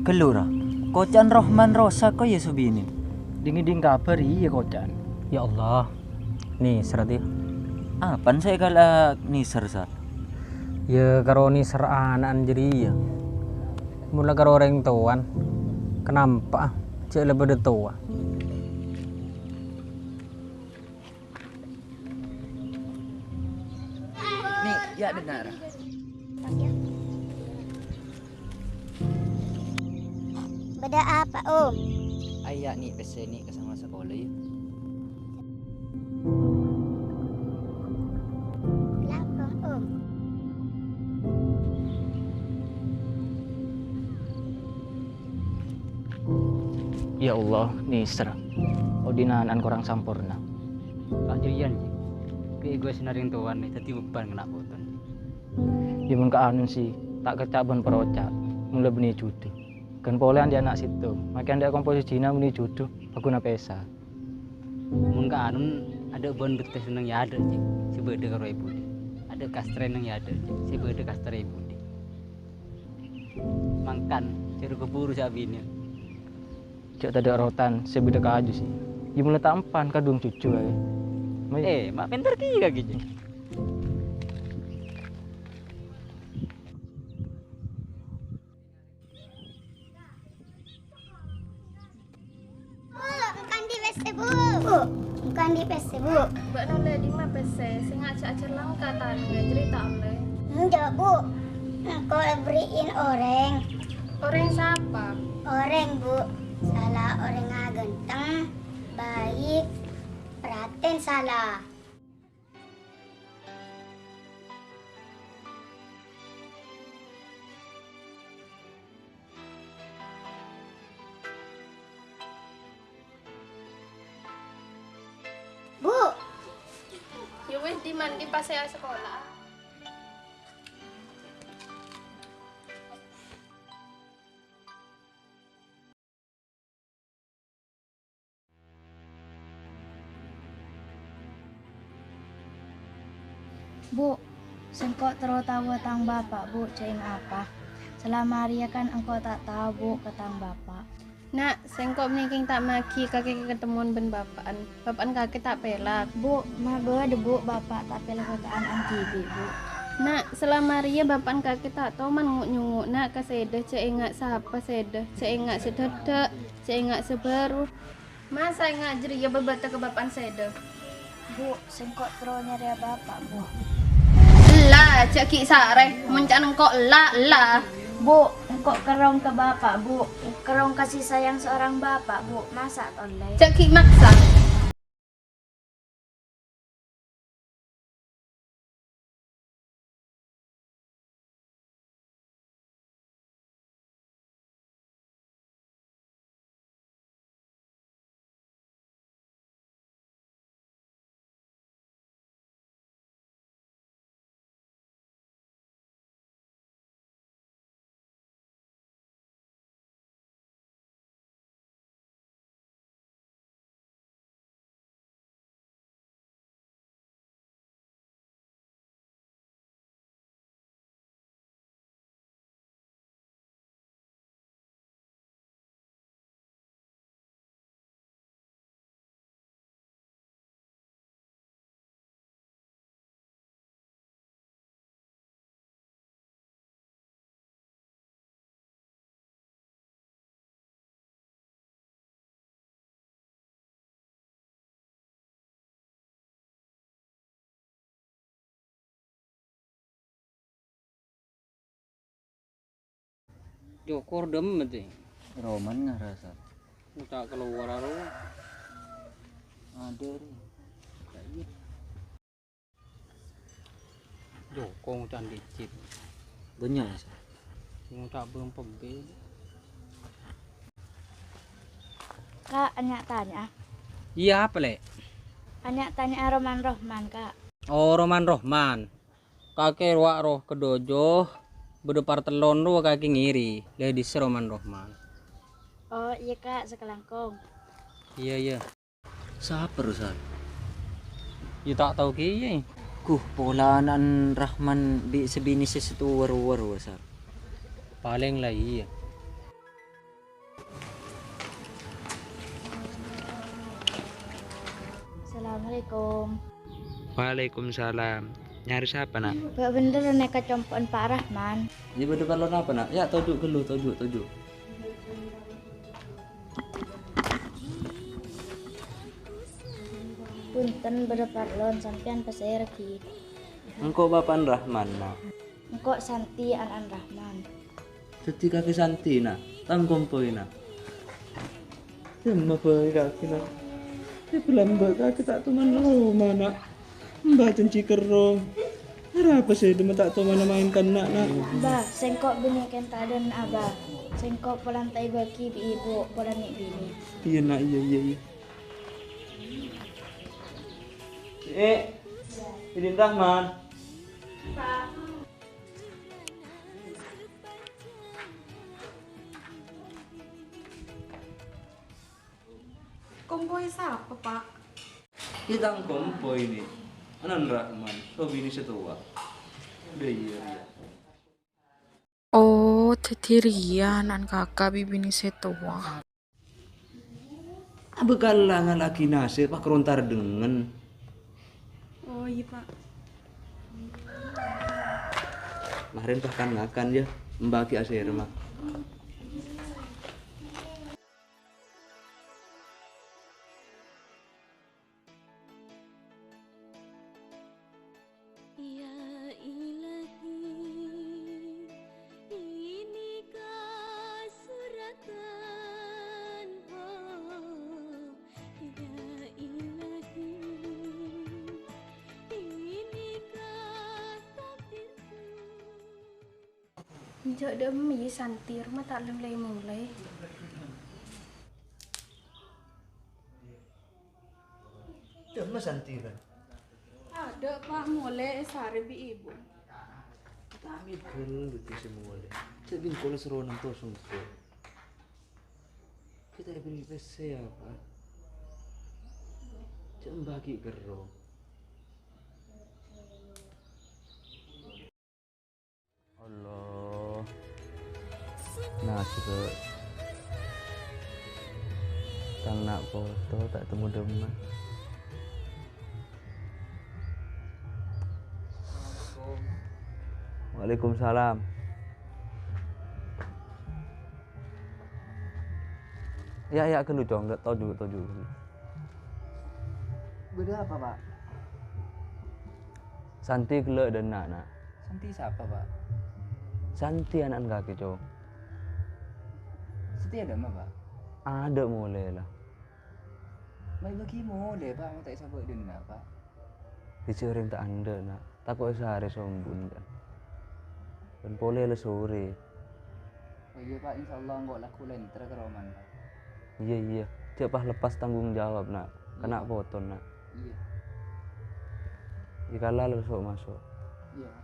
Kelura, kocan Rohman Rosa kok ya subini. Dingin kabar iya kocan. Ya Allah, nih serat ya. Apaan saya kala niser sar? Ya karo nih seraan jadi ya. Mula karo orang tuan, kenapa? Cek lebih tua. Nih, ya benar. Beda apa, Om? Ayah nih pesen nih ke sama sekolah ya. Kenapa, Om? Ya Allah, niser. Odinaan kurang sampurna. Tak jadian sih. Kayak gue senaring tuan nih, tadi beban kena poton. Ya mun keanun sih, tak kecabon perocak. Mulai benih judu. Kan polean di anak situ. Makin dia komposisinya benih judu, aku na pesa. Mungkin anun ada bon betes nang ya ada sih. Sebeda karo ibu di. Ada kastren nang ya ada sih. Sebeda kastre ibu di. Mangkan ceru keburu sabine. Cak tadi rotan, sebeda kaju sih. Ya mulai tampan kadung cucu aja. Mak pintar ki gitu. Bukan di WC, Bu. Bukan di WC, Bu. Mbak Nole di mana PC? Sing ajar langka tanu cerita oleh. Enggak, Bu. Kau beriin orang. Orang siapa? Orang, Bu. Salah orang ganteng, baik, perhatian salah. Bu, Ya wis di mandi pas saya sekolah. Bu, sengkok terus tahu tentang bapak, Bu, ceng apa? Selama hari kan engkau tak tahu, Bu, tentang bapak. Nak, sengkok meniking tak maki kakek ketemuan ben bapaan. Bapaan kakek tak pelak. Bu, mago ada Bu, bapak tak pelak kekaan antibi, Bu. Nak, selama ria bapaan kakek tak tahu man nyunguk nak kasede cek ingat siapa sede, cek ingat sededek, cek ingat sebaru. Masa ingat jeria bebata ke bapaan sede. Bu, sengkok terus nyari bapak, Bu. Lah, cek ki sare, mencan engkau lah. Bu, engkau kerong ke bapak, Bu. Kerong kasih sayang seorang bapak, Bu. Masa toleh? Cek ki maksa. Jokor dem mati. Roman ngerasa. Tak keluar aro. Ada. Jokong tan dicit. Banyak ya. Sing tak belum pebe. Kak, anyak tanya. Iya apa le? Anyak tanya Roman Rohman, Kak. Oh Roman Rohman. Kakek wak roh ke dojo. Berdepar telon roh kaki ngiri. Lady Roman Rohman. Oh iya, Kak, sekelangkong. Iya. Siapa Rusan? Ya tak tahu ki. Polanan Rahman bi sebini sesuatu waru-waru sar. Paling lah iya. Assalamualaikum. Waalaikumsalam. Nyari siapa nak? Pak bener nek kecompoan Pak Rahman. Di depan lo apa nak? Ya tojuk dulu, tojuk. Punten bedeparlon sampean pesai regi. Engkau bapan Rahman nak. Engkok Santi an Rahman. Jadi kaki Santi nak. Tangkompoi nak. Cuma pergi kaki nak. Dia pelambat kaki tak tuh mana rumah nak. Mbak cenci kerong. Apa sih dia tak tahu mana mainkan nak. Bah, sengkok bini kentaden abah. Sengkok pelantai baki bi ibu pelanik bini. Iya nak, iya. Idin Rahman. Kompoi siapa, Pak? Kita kompo ini. Anan Rahman, so bini setua. Udah iya. Oh, jadi Ria, anak kakak bibini setua. Bekal langan lagi nasir, pak kerontar dengan. Oh iya, Pak. Kemarin bahkan ngakan ya, membagi asir mah. Ya ilahi, inikah suratan, oh ya ilahi, inikah takdirku. Jok demi Santi, rumah tak mulai. Cuma Santi kan. Ada, Pak, mulai sehari bi ibu. Kami gel betul semua deh. Sebin kolesterol enam tuh sungguh. Kita beri PC apa? Cuma bagi gerong. Allah. Nah, coba. Tang nak foto tak temu demen. Waalaikumsalam. Ya kan lucu, enggak tahu juga. Beda apa, Pak? Santi gelek dan nak. Santi siapa, Pak? Santi anak kaki cowok. Setia ada mah, Pak? Ada mulai lah. Baik bagimu deh, Pak. Mau tak sabuk dina, Pak. Dicering tak anda nak. Takut sehari sombun kan. Dan boleh lah sore. Oh iya, Pak. Insyaallah enggak laku lentra ke Roman, Pak. Iya. Cepat lepas tanggung jawab nak. Kena foto nak. Iya. Ikalah masuk. Iya.